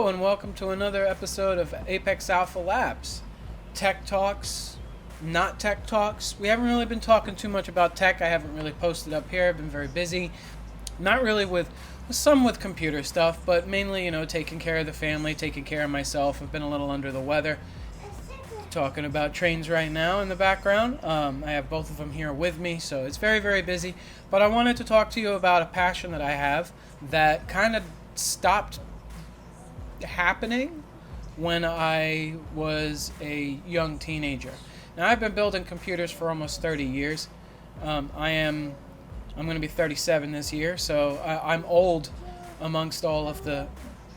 Hello and welcome to another episode of Apex Alpha Labs. Tech Talks, not Tech Talks. We haven't really been talking too much about tech. I haven't really posted up here. I've been very busy. Not really with some with computer stuff, but mainly, taking care of the family, taking care of myself. I've been a little under the weather. Talking about trains right now in the background. I have both of them here with me, so it's very, very busy. But I wanted to talk to you about a passion that I have that kind of stopped happening when I was a young teenager. Now, I've been building computers for almost 30 years. I'm going to be 37 this year, so I'm old amongst all of the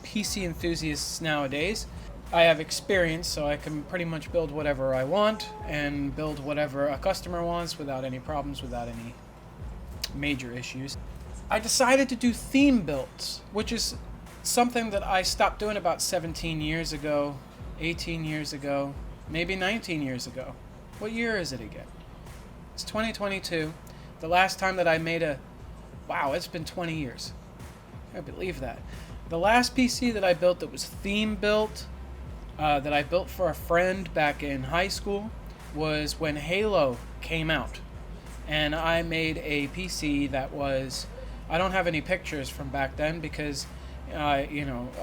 PC enthusiasts nowadays. I have experience, so I can pretty much build whatever I want and build whatever a customer wants without any problems, without any major issues. I decided to do theme builds, which is something that I stopped doing about 17 years ago, 18 years ago, maybe 19 years ago. What year is it again? It's 2022. The last time that I made wow, it's been 20 years. I believe that. The last PC that I built that was theme built, that I built for a friend back in high school, was when Halo came out. And I made a PC that was, I don't have any pictures from back then because,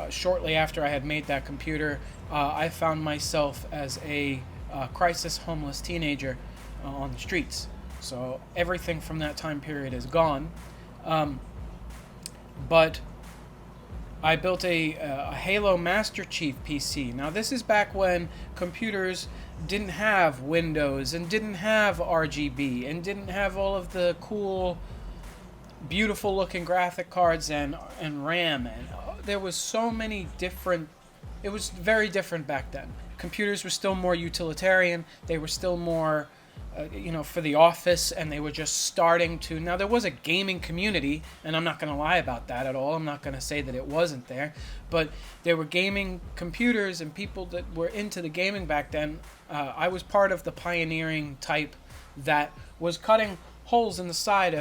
shortly after I had made that computer, I found myself as a crisis homeless teenager on the streets. So everything from that time period is gone. But I built a Halo Master Chief PC. Now, this is back when computers didn't have Windows and didn't have RGB and didn't have all of the cool, beautiful looking graphic cards and RAM. And there was so many different, it was very different back then. Computers were still more utilitarian. They were still more for the office, and they were just starting to. Now, there was a gaming community, and I'm not going to lie about that at all. I'm not going to say that it wasn't there, but there were gaming computers and people that were into the gaming back then. I was part of the pioneering type that was cutting holes in the side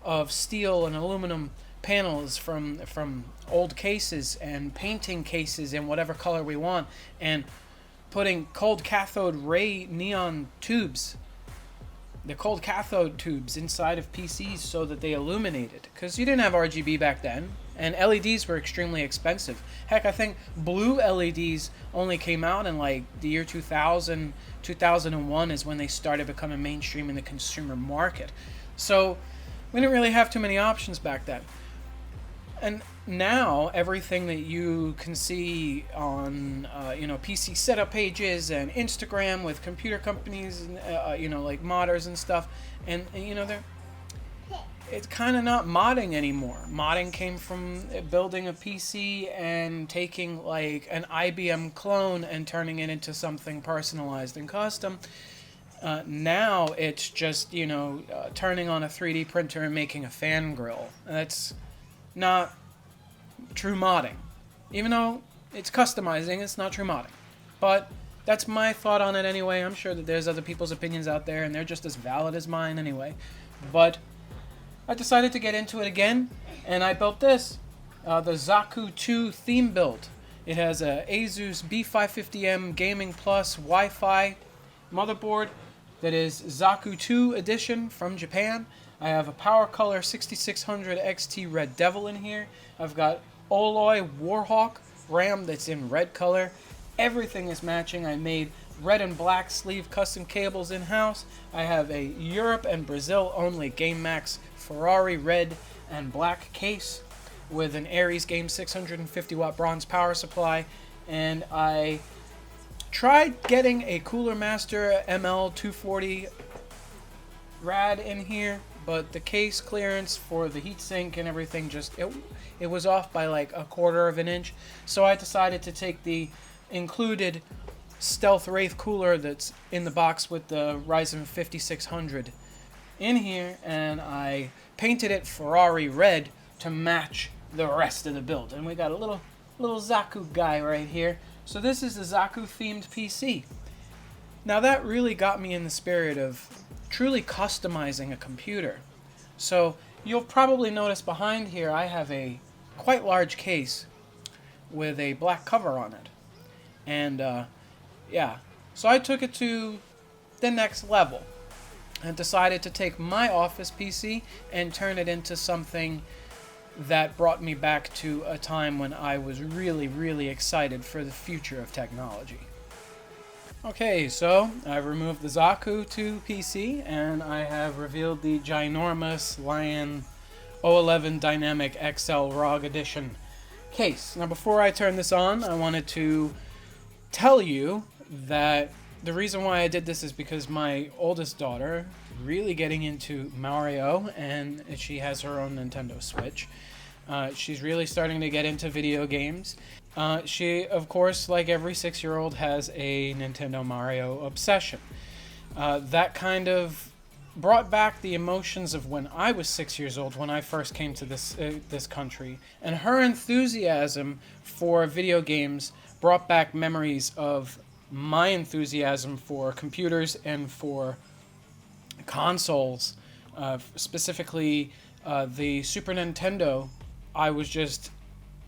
of steel and aluminum panels from old cases and painting cases in whatever color we want, and putting cold cathode ray neon tubes, the cold cathode tubes inside of PCs so that they illuminated. Because you didn't have RGB back then, and LEDs were extremely expensive. Heck, I think blue LEDs only came out in like the year 2000, 2001 is when they started becoming mainstream in the consumer market. So we didn't really have too many options back then. And now everything that you can see on PC setup pages and Instagram with computer companies and like modders and stuff, and they're, it's kind of not modding anymore. Modding came from building a PC and taking like an IBM clone and turning it into something personalized and custom. Now it's just turning on a 3D printer and making a fan grill. That's not true modding. Even though it's customizing, it's not true modding. But that's my thought on it anyway. I'm sure that there's other people's opinions out there, and they're just as valid as mine anyway. But I decided to get into it again, and I built this, the Zaku 2 theme build. It has a Asus B550M Gaming Plus Wi-Fi motherboard that is Zaku 2 edition from Japan. I have a PowerColor 6600 XT Red Devil in here. I've got Oloy Warhawk RAM that's in red color. Everything is matching. I made red and black sleeve custom cables in-house. I have a Europe and Brazil only GameMax Ferrari red and black case with an Ares Game 650 watt bronze power supply. And I tried getting a Cooler Master ML240 rad in here, but the case clearance for the heatsink and everything it was off by like a quarter of an inch. So I decided to take the included Stealth Wraith cooler that's in the box with the Ryzen 5600 in here, and I painted it Ferrari red to match the rest of the build. And we got a little Zaku guy right here. So this is the Zaku themed PC. Now that really got me in the spirit of truly customizing a computer. So you'll probably notice behind here I have a quite large case with a black cover on it. And yeah, so I took it to the next level and decided to take my office PC and turn it into something that brought me back to a time when I was really, really excited for the future of technology. Okay, so I've removed the Zaku 2 PC and I have revealed the ginormous Lion O11 Dynamic XL ROG Edition case. Now before I turn this on, I wanted to tell you that the reason why I did this is because my oldest daughter really getting into Mario, and she has her own Nintendo Switch. She's really starting to get into video games. She, of course, like every 6-year-old, has a Nintendo Mario obsession. That kind of brought back the emotions of when I was 6 years old, when I first came to this country. And her enthusiasm for video games brought back memories of my enthusiasm for computers and for consoles, specifically the Super Nintendo. I was just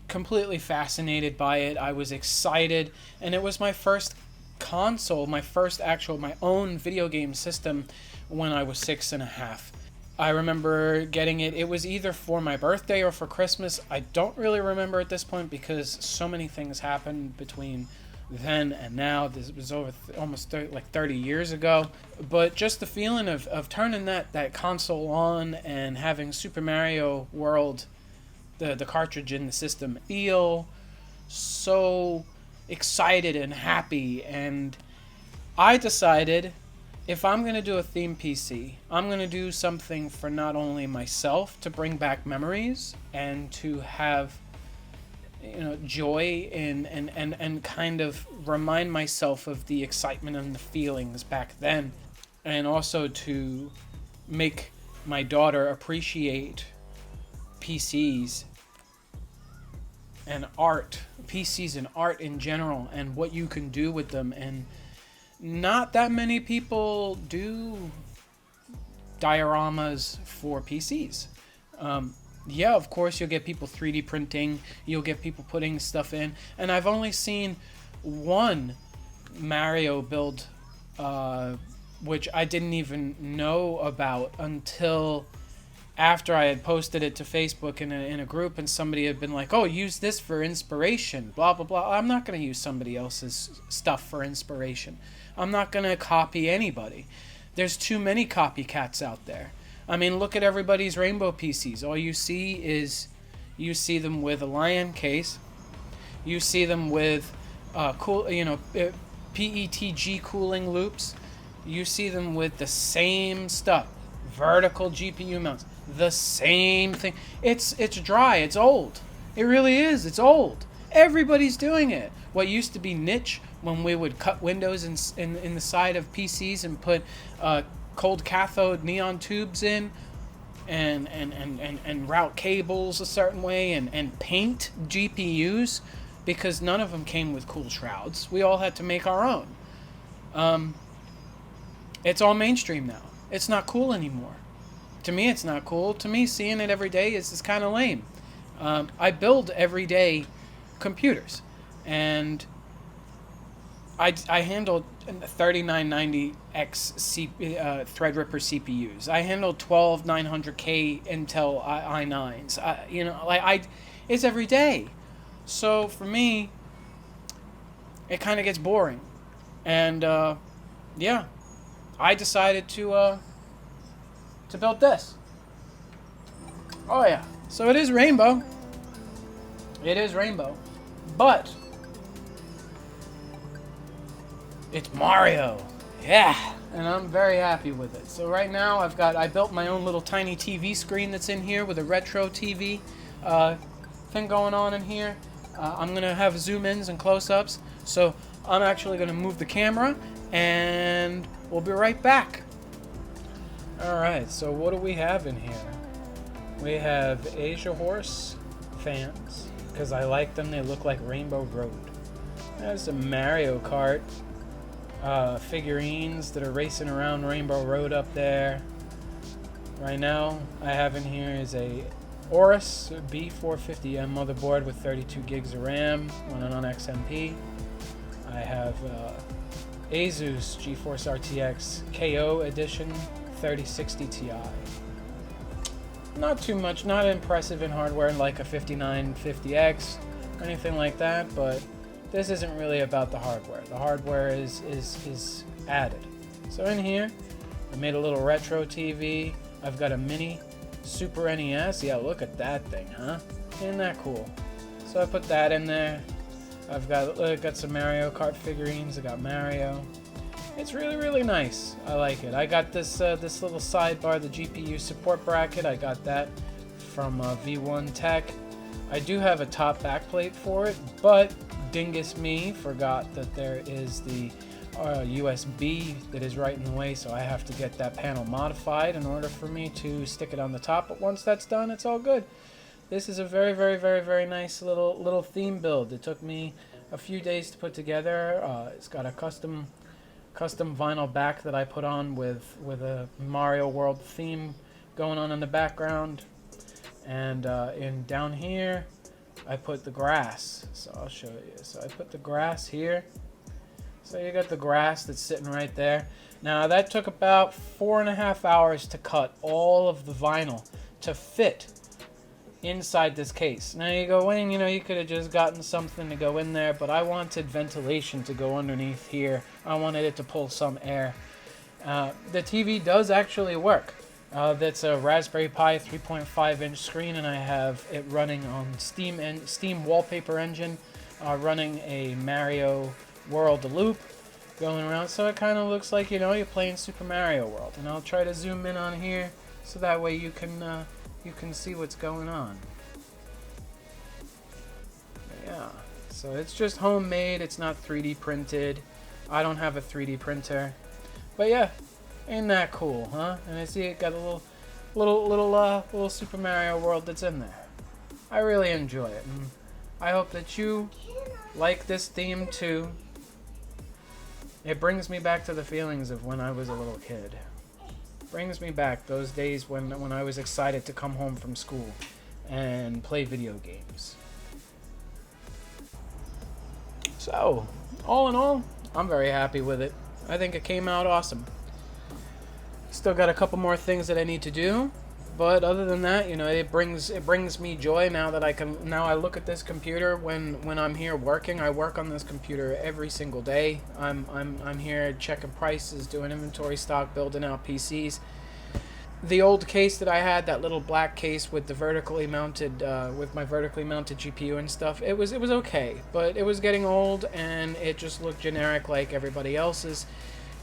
completely fascinated by it. I was excited, and it was my first console, my own video game system when I was 6.5. I remember getting it. It was either for my birthday or for Christmas. I don't really remember at this point because so many things happened between then and now. This was over almost 30 years ago. But just the feeling of turning that console on and having Super Mario World, the cartridge in the system, feel so excited and happy. And I decided, if I'm going to do a theme PC, I'm going to do something for not only myself to bring back memories and to have, joy and kind of remind myself of the excitement and the feelings back then, and also to make my daughter appreciate PCs and PCs and art in general, and what you can do with them. And not that many people do dioramas for PCs. Yeah, of course, you'll get people 3D printing, you'll get people putting stuff in, and I've only seen one Mario build, which I didn't even know about until after I had posted it to Facebook in a group, and somebody had been like, oh, use this for inspiration, blah, blah, blah. I'm not going to use somebody else's stuff for inspiration. I'm not going to copy anybody. There's too many copycats out there. I mean, look at everybody's Rainbow PCs. All you see them with a Lion case. You see them with PETG cooling loops. You see them with the same stuff, vertical GPU mounts, the same thing. It's dry. It's old. It really is. It's old. Everybody's doing it. What used to be niche, when we would cut windows in the side of PCs and put cold cathode neon tubes in, and route cables a certain way, and paint GPUs, because none of them came with cool shrouds. We all had to make our own. It's all mainstream now. It's not cool anymore. To me, it's not cool. To me, seeing it every day is kind of lame. I build everyday computers, and I handled 3990X Threadripper CPUs. I handled 12900K Intel i9s. It's every day. So for me, it kind of gets boring, and yeah, I decided to build this. Oh yeah, so it is Rainbow. It is Rainbow, but it's Mario. Yeah, and I'm very happy with it. So right now I built my own little tiny TV screen that's in here with a retro TV thing going on in here. I'm gonna have zoom ins and close-ups. So I'm actually gonna move the camera, and we'll be right back. Alright, so what do we have in here? We have Asia Horse fans, because I like them. They look like Rainbow Road. There's some Mario Kart figurines that are racing around Rainbow Road up there. Right now, I have in here is a Aorus B450M motherboard with 32 gigs of RAM, running on XMP. I have Asus GeForce RTX KO Edition 3060 Ti. Not too much, not impressive in hardware like a 5950X or anything like that, but this isn't really about the hardware. The hardware is added. So in here, I made a little retro TV. I've got a mini Super NES. Yeah, look at that thing, huh? Isn't that cool? So I put that in there. I've got some Mario Kart figurines. I got Mario. It's really, really nice. I like it. I got this this little sidebar, the GPU support bracket. I got that from V1 Tech. I do have a top backplate for it, but dingus me forgot that there is the USB that is right in the way, so I have to get that panel modified in order for me to stick it on the top. But once that's done, it's all good. This is a very, very, very, very nice little theme build. It took me a few days to put together. It's got a custom vinyl back that I put on with a Mario World theme going on in the background, and in down here I put the grass. So I'll show you. So I put the grass here. So you got the grass that's sitting right there. Now that took about 4.5 hours to cut all of the vinyl to fit inside this case. Now you go, Wayne, you know, you could have just gotten something to go in there, but I wanted ventilation to go underneath here. I wanted it to pull some air. The TV does actually work. That's a Raspberry Pi 3.5-inch screen, and I have it running on Steam Wallpaper Engine, running a Mario World loop going around, so it kind of looks like, you know, you're playing Super Mario World. And I'll try to zoom in on here so that way you can see what's going on. Yeah, so it's just homemade. It's not 3D printed. I don't have a 3D printer, but yeah, ain't that cool, huh? And I see it got a little Super Mario World that's in there. I really enjoy it, and I hope that you like this theme too. It brings me back to the feelings of when I was a little kid. Brings me back those days when I was excited to come home from school and play video games. So, all in all, I'm very happy with it. I think it came out awesome. Still got a couple more things that I need to do, but other than that, you know, it brings me joy now that I look at this computer when I'm here working. I work on this computer every single day. I'm here checking prices, doing inventory stock, building out PCs. The old case that I had, that little black case with the vertically mounted with my vertically mounted GPU and stuff, it was okay, but it was getting old and it just looked generic like everybody else's.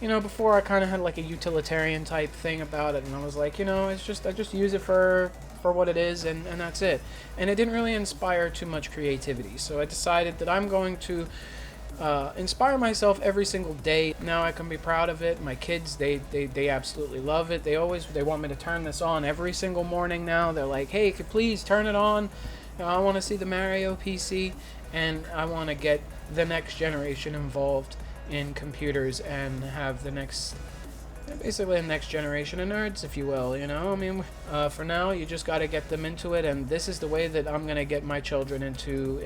You know, before I kind of had like a utilitarian type thing about it, and I was like, you know, I just use it for what it is, and that's it. And it didn't really inspire too much creativity, so I decided that I'm going to inspire myself every single day. Now I can be proud of it. My kids, they absolutely love it. They want me to turn this on every single morning now. They're like, hey, could please turn it on. You know, I want to see the Mario PC, and I want to get the next generation involved in computers and have basically the next generation of nerds, if you will. You know, I mean, for now you just got to get them into it, and this is the way that I'm gonna get my children into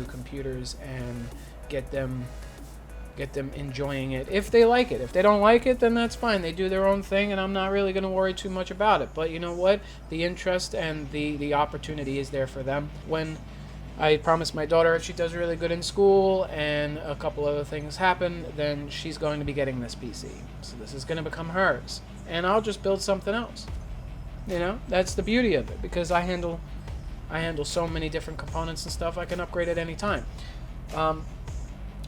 computers and get them enjoying it if they like it. If they don't like it, then that's fine. They do their own thing, and I'm not really gonna worry too much about it. But you know what? The interest and the opportunity is there for them. When I promised my daughter if she does really good in school and a couple other things happen, then she's going to be getting this PC. So this is going to become hers. And I'll just build something else. You know, that's the beauty of it, because I handle so many different components and stuff. I can upgrade at any time. Now,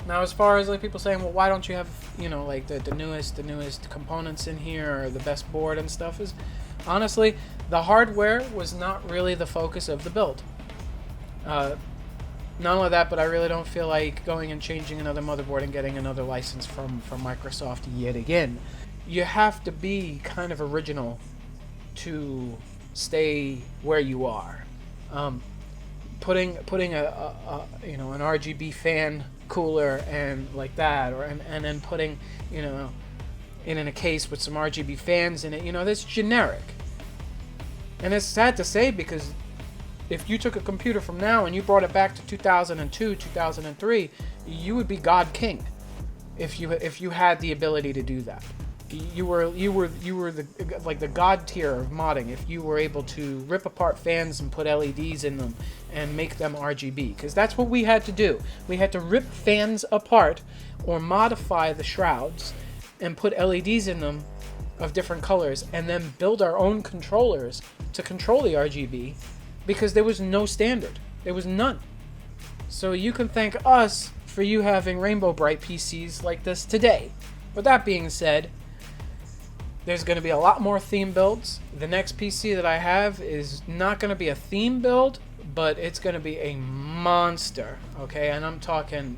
as far as like people saying, well, why don't you have, you know, like the newest components in here or the best board and stuff, is honestly, the hardware was not really the focus of the build. Not only that, but I really don't feel like going and changing another motherboard and getting another license from Microsoft yet again. You have to be kind of original to stay where you are. Putting a you know, an RGB fan cooler and like that, or and then putting, you know, in a case with some RGB fans in it, you know, that's generic. And it's sad to say, because if you took a computer from now and you brought it back to 2002, 2003, you would be God King if you had the ability to do that. You were the god tier of modding if you were able to rip apart fans and put LEDs in them and make them RGB, because that's what we had to do. We had to rip fans apart or modify the shrouds and put LEDs in them of different colors and then build our own controllers to control the RGB, because there was no standard. There was none. So you can thank us for you having Rainbow Brite PCs like this today. With that being said, there's going to be a lot more theme builds. The next PC that I have is not going to be a theme build, but it's going to be a monster, okay? And I'm talking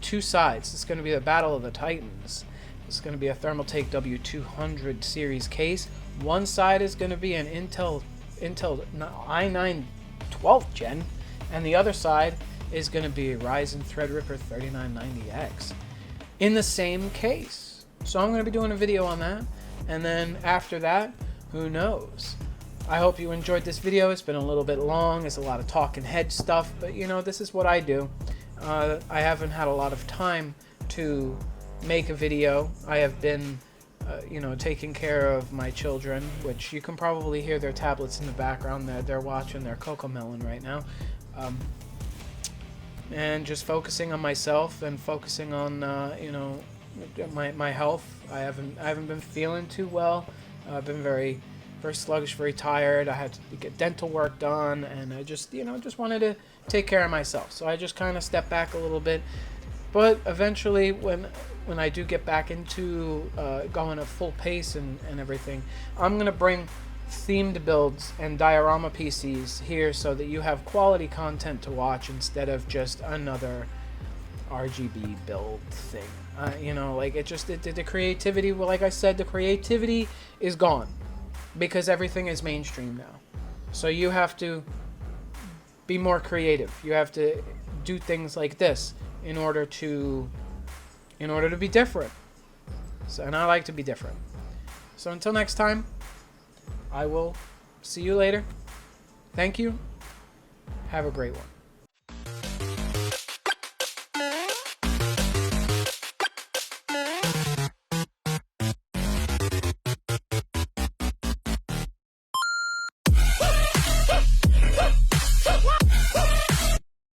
two sides. It's going to be the Battle of the Titans. It's going to be a Thermaltake W200 series case. One side is going to be an Intel i9 12th gen, and the other side is going to be a Ryzen Threadripper 3990X in the same case. So I'm going to be doing a video on that, and then after that, who knows? I hope you enjoyed this video. It's been a little bit long. It's a lot of talking head stuff, but you know, this is what I do. I haven't had a lot of time to make a video. I have been you know, taking care of my children, which you can probably hear their tablets in the background. They're watching their Cocomelon right now. And just focusing on myself and focusing on you know, my health. I haven't been feeling too well. I've been very sluggish, very tired. I had to get dental work done, and I just, you know, just wanted to take care of myself. So I just kind of stepped back a little bit. But eventually, when I do get back into going at full pace and everything, I'm gonna bring themed builds and diorama PCs here so that you have quality content to watch instead of just another RGB build thing. You know, like the creativity, well, like I said, the creativity is gone because everything is mainstream now. So you have to be more creative. You have to do things like this in order to be different. So, and I like to be different. So until next time, I will see you later. Thank you. Have a great one.